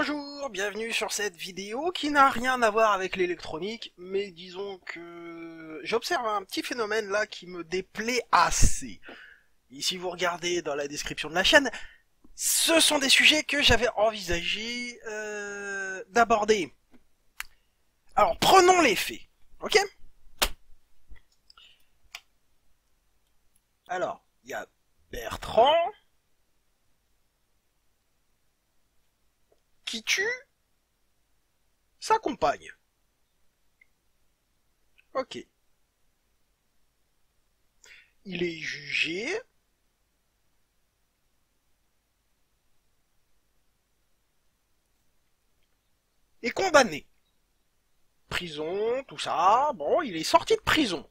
Bonjour, bienvenue sur cette vidéo qui n'a rien à voir avec l'électronique, mais disons que j'observe un petit phénomène là qui me déplaît assez. Et si vous regardez dans la description de la chaîne, ce sont des sujets que j'avais envisagé d'aborder. Alors, prenons les faits, ok? Alors, il y a Bertrand qui tue sa compagne. Ok. Il est jugé. Et condamné. Prison, tout ça. Bon, il est sorti de prison.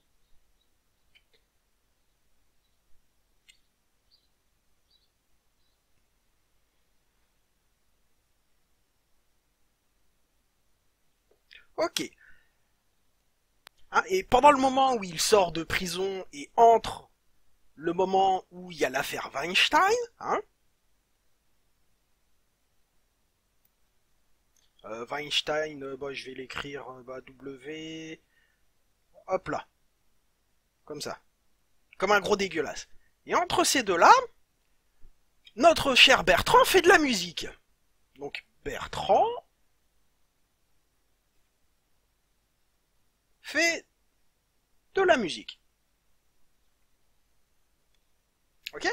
Ok. Hein, et pendant le moment où il sort de prison et entre le moment où il y a l'affaire Weinstein, hein, Weinstein, bah, je vais l'écrire W, hop là, comme ça, comme un gros dégueulasse. Et entre ces deux-là, notre cher Bertrand fait de la musique. Donc Bertrand fait de la musique. Ok?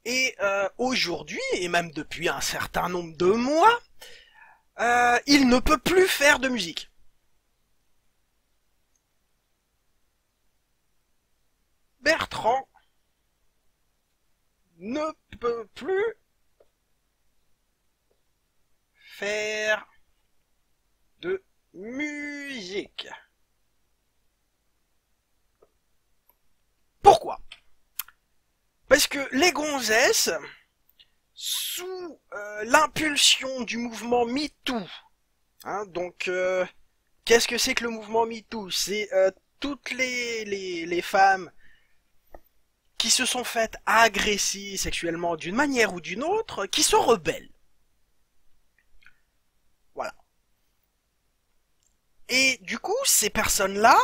Et aujourd'hui, et même depuis un certain nombre de mois, il ne peut plus faire de musique. Bertrand ne peut plus faire de musique. Pourquoi? Parce que les gonzesses, sous l'impulsion du mouvement MeToo, hein, donc qu'est-ce que c'est que le mouvement MeToo? C'est toutes les femmes qui se sont faites agresser sexuellement d'une manière ou d'une autre, qui se rebellent. Voilà. Et du coup, ces personnes-là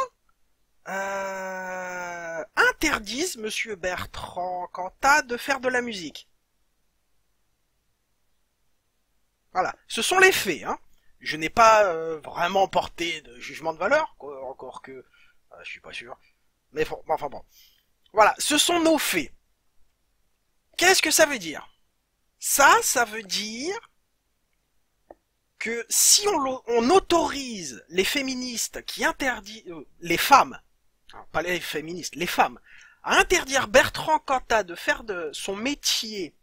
interdisent Monsieur Bertrand Cantat de faire de la musique. Voilà, ce sont les faits. Hein. Je n'ai pas vraiment porté de jugement de valeur, quoi, encore que je suis pas sûr. Mais enfin bon. Voilà, ce sont nos faits. Qu'est-ce que ça veut dire? Ça veut dire que si on autorise les féministes qui interdisent les femmes, pas les féministes, les femmes, à interdire Bertrand Cantat de faire de son métier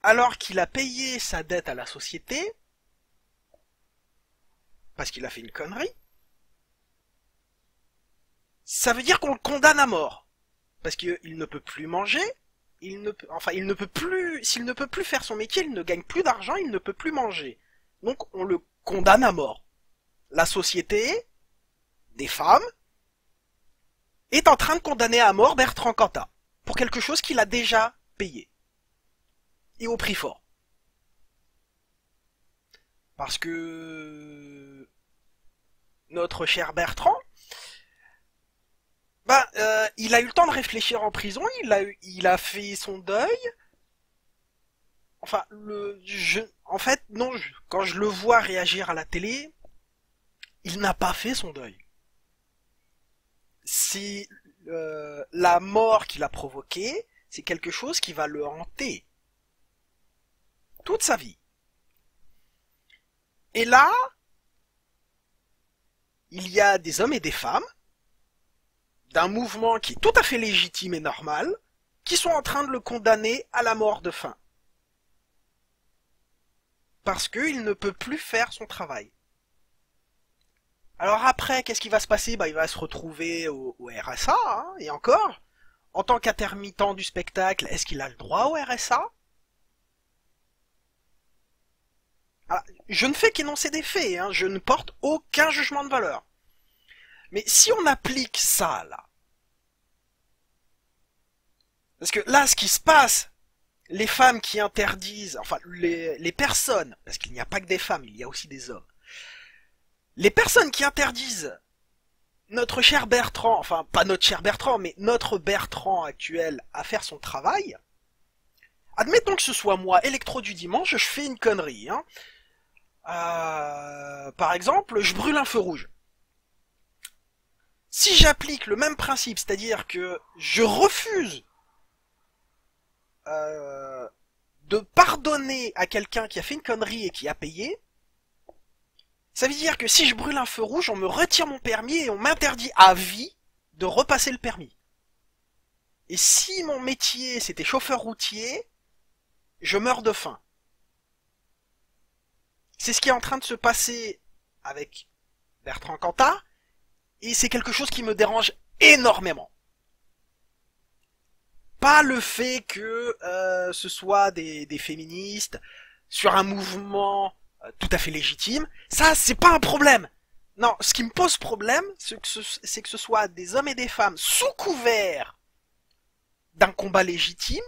alors qu'il a payé sa dette à la société, parce qu'il a fait une connerie, ça veut dire qu'on le condamne à mort. Parce qu'il ne peut plus manger, il ne peut plus, s'il ne peut plus faire son métier, il ne gagne plus d'argent, il ne peut plus manger. Donc on le condamne à mort. La société, des femmes, est en train de condamner à mort Bertrand Cantat pour quelque chose qu'il a déjà payé. Et au prix fort. Parce que notre cher Bertrand, il a eu le temps de réfléchir en prison, il a fait son deuil. Enfin, quand je le vois réagir à la télé, il n'a pas fait son deuil. C'est la mort qu'il a provoquée, c'est quelque chose qui va le hanter toute sa vie. Et là, il y a des hommes et des femmes d'un mouvement qui est tout à fait légitime et normal, qui sont en train de le condamner à la mort de faim. Parce qu'il ne peut plus faire son travail. Alors après, qu'est-ce qui va se passer? Il va se retrouver au RSA, hein, et encore. En tant qu'intermittent du spectacle, est-ce qu'il a le droit au RSA? Alors, je ne fais qu'énoncer des faits, hein, je ne porte aucun jugement de valeur. Mais si on applique ça, là, parce que là, ce qui se passe, les femmes qui interdisent, enfin les personnes, parce qu'il n'y a pas que des femmes, il y a aussi des hommes, les personnes qui interdisent notre cher Bertrand, enfin pas notre cher Bertrand, mais notre Bertrand actuel à faire son travail, admettons que ce soit moi, Électro du dimanche, je fais une connerie, hein. Par exemple, je brûle un feu rouge. Si j'applique le même principe, c'est-à-dire que je refuse de pardonner à quelqu'un qui a fait une connerie et qui a payé, ça veut dire que si je brûle un feu rouge, on me retire mon permis et on m'interdit à vie de repasser le permis. Et si mon métier c'était chauffeur routier, je meurs de faim. C'est ce qui est en train de se passer avec Bertrand Cantat, et c'est quelque chose qui me dérange énormément. Pas le fait que ce soit des féministes sur un mouvement tout à fait légitime, ça c'est pas un problème. Non, ce qui me pose problème, c'est que ce soit des hommes et des femmes sous couvert d'un combat légitime,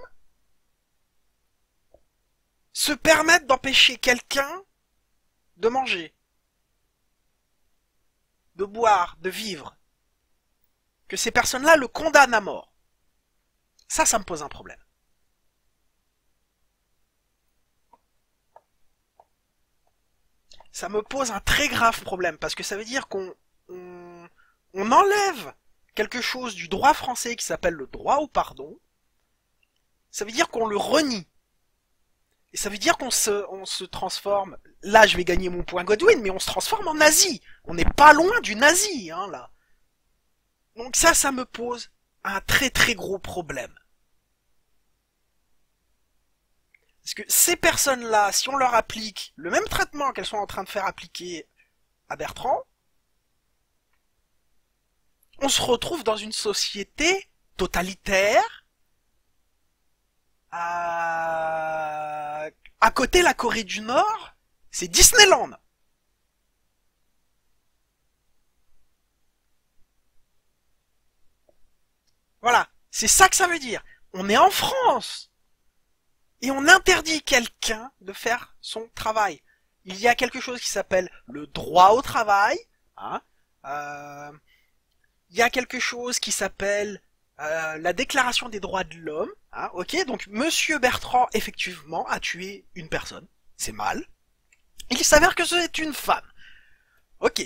se permettent d'empêcher quelqu'un de manger, de boire, de vivre, que ces personnes-là le condamnent à mort. Ça me pose un problème. Ça me pose un très grave problème, parce que ça veut dire qu'on enlève quelque chose du droit français qui s'appelle le droit au pardon. Ça veut dire qu'on le renie. Et ça veut dire qu'on se transforme, là je vais gagner mon point Godwin, mais on se transforme en nazi. On n'est pas loin du nazi, hein, là. Donc ça me pose un très très gros problème. Parce que ces personnes-là, si on leur applique le même traitement qu'elles sont en train de faire appliquer à Bertrand, on se retrouve dans une société totalitaire, à côté la Corée du Nord, c'est Disneyland. Voilà, c'est ça que ça veut dire. On est en France et on interdit quelqu'un de faire son travail. Il y a quelque chose qui s'appelle le droit au travail. Hein, il y a quelque chose qui s'appelle la déclaration des droits de l'homme. Hein, ok, donc Monsieur Bertrand effectivement a tué une personne. C'est mal. Il s'avère que c'est une femme. Ok,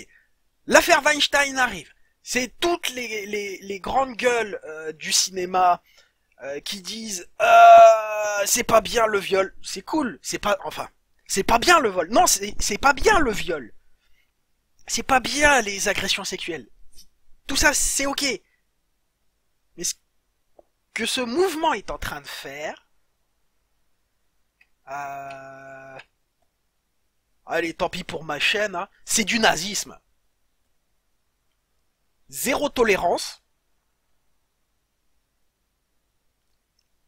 l'affaire Weinstein arrive. C'est toutes les grandes gueules du cinéma qui disent c'est pas bien le viol. C'est cool, c'est pas enfin c'est pas bien le vol. Non, c'est pas bien le viol. C'est pas bien les agressions sexuelles. Tout ça c'est ok. Mais ce que ce mouvement est en train de faire, allez tant pis pour ma chaîne, hein, c'est du nazisme. Zéro tolérance.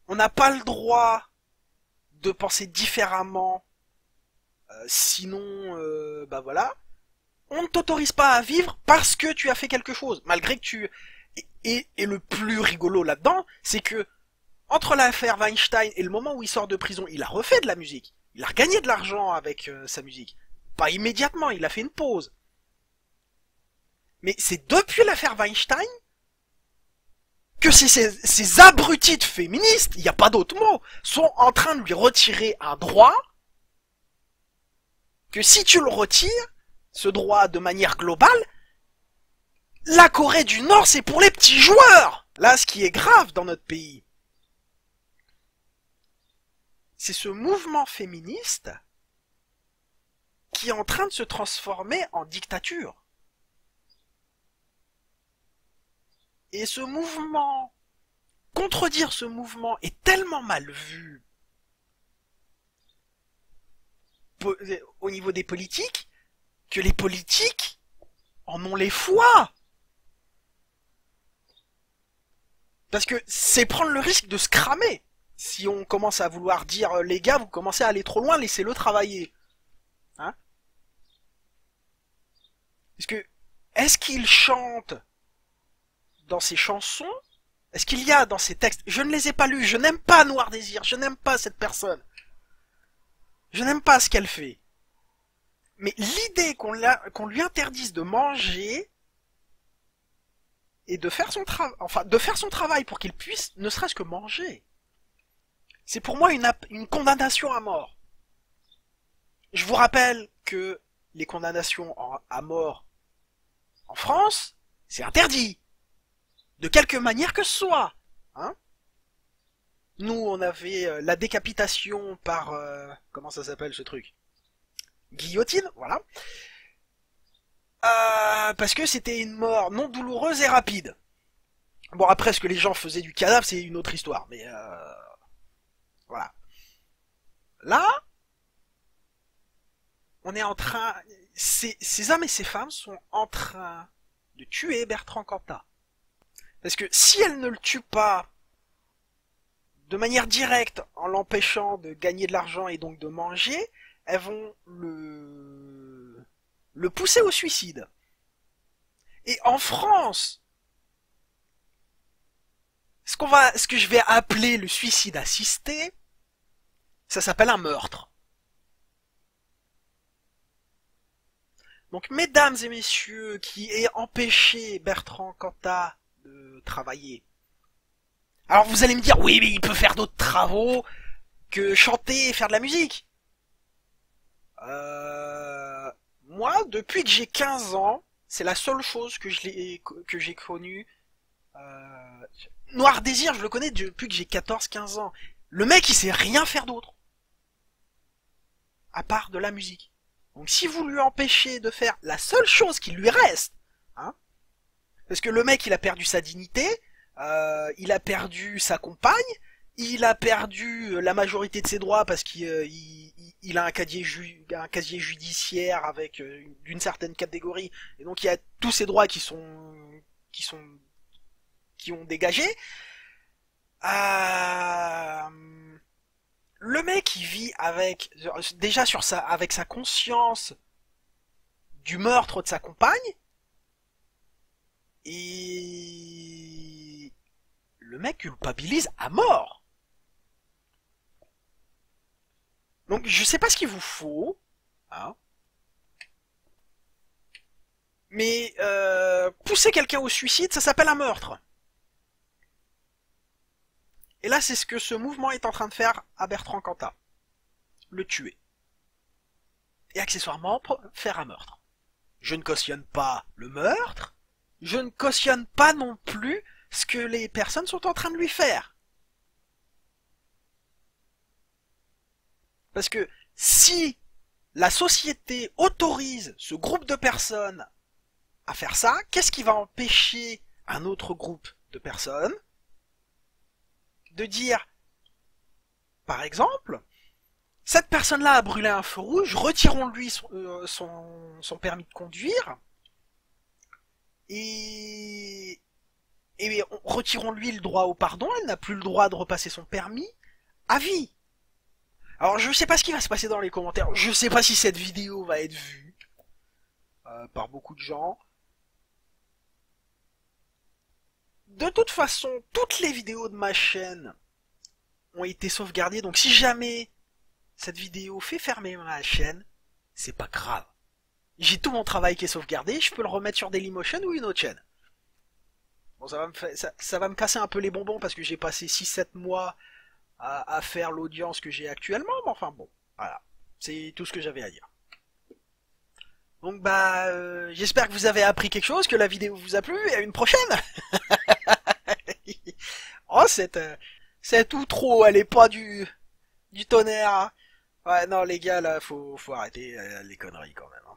On n'a pas le droit de penser différemment, sinon, bah voilà. On ne t'autorise pas à vivre parce que tu as fait quelque chose, malgré que tu... Et le plus rigolo là-dedans, c'est que, entre l'affaire Weinstein et le moment où il sort de prison, il a refait de la musique. Il a regagné de l'argent avec sa musique. Pas immédiatement, il a fait une pause. Mais c'est depuis l'affaire Weinstein que ces abrutis de féministes, il n'y a pas d'autre mot, sont en train de lui retirer un droit que si tu le retires, ce droit de manière globale, la Corée du Nord c'est pour les petits joueurs. Là, ce qui est grave dans notre pays, c'est ce mouvement féministe qui est en train de se transformer en dictature. Et ce mouvement, contredire ce mouvement est tellement mal vu au niveau des politiques que les politiques en ont les foies. Parce que c'est prendre le risque de se cramer. Si on commence à vouloir dire les gars, vous commencez à aller trop loin, laissez-le travailler. Hein? Parce que est-ce qu'il chante dans ses chansons Est-ce qu'il y a dans ces textes? Je ne les ai pas lus, je n'aime pas Noir Désir, je n'aime pas cette personne. Je n'aime pas ce qu'elle fait. Mais l'idée qu'on lui interdise de manger et de faire son travail, enfin de faire son travail pour qu'il puisse ne serait-ce que manger, c'est pour moi une condamnation à mort. Je vous rappelle que les condamnations à mort en France, c'est interdit. De quelque manière que ce soit. Hein, nous, on avait la décapitation par... comment ça s'appelle ce truc? Guillotine, voilà. Parce que c'était une mort non douloureuse et rapide. Bon, après, ce que les gens faisaient du cadavre, c'est une autre histoire. Mais voilà. Là, on est en train... Ces hommes et ces femmes sont en train de tuer Bertrand Cantat. Parce que si elles ne le tuent pas de manière directe en l'empêchant de gagner de l'argent et donc de manger, elles vont le pousser au suicide. Et en France, ce que je vais appeler le suicide assisté, ça s'appelle un meurtre. Donc, mesdames et messieurs, qui aient empêché Bertrand Cantat de travailler. Alors vous allez me dire, oui, mais il peut faire d'autres travaux que chanter et faire de la musique. Moi, depuis que j'ai 15 ans, c'est la seule chose que j'ai connue. Noir Désir, je le connais depuis que j'ai 14-15 ans. Le mec, il sait rien faire d'autre. À part de la musique. Donc si vous lui empêchez de faire la seule chose qui lui reste, hein, parce que le mec, il a perdu sa dignité, il a perdu sa compagne, il a perdu la majorité de ses droits parce qu'il a un casier judiciaire avec d'une certaine catégorie, et donc il y a tous ses droits qui ont dégagé. Le mec, il vit avec déjà avec sa conscience du meurtre de sa compagne, et le mec culpabilise à mort. Donc je sais pas ce qu'il vous faut, hein, mais pousser quelqu'un au suicide, ça s'appelle un meurtre. Et là, c'est ce que ce mouvement est en train de faire à Bertrand Cantat. Le tuer. Et accessoirement, faire un meurtre. Je ne cautionne pas le meurtre, je ne cautionne pas non plus ce que les personnes sont en train de lui faire. Parce que si la société autorise ce groupe de personnes à faire ça, qu'est-ce qui va empêcher un autre groupe de personnes de dire, par exemple, cette personne-là a brûlé un feu rouge, retirons-lui son permis de conduire, et retirons-lui le droit au pardon, elle n'a plus le droit de repasser son permis, à vie. Alors je sais pas ce qui va se passer dans les commentaires, je sais pas si cette vidéo va être vue par beaucoup de gens. De toute façon, toutes les vidéos de ma chaîne ont été sauvegardées, donc si jamais cette vidéo fait fermer ma chaîne, c'est pas grave. J'ai tout mon travail qui est sauvegardé, je peux le remettre sur Dailymotion ou une autre chaîne. Bon, ça va me casser un peu les bonbons parce que j'ai passé 6-7 mois à faire l'audience que j'ai actuellement, mais enfin bon, voilà. C'est tout ce que j'avais à dire. Donc j'espère que vous avez appris quelque chose, que la vidéo vous a plu, et à une prochaine. Oh, cette outro, elle est pas du tonnerre. Hein. Ouais, non les gars, là, faut arrêter les conneries quand même. Hein.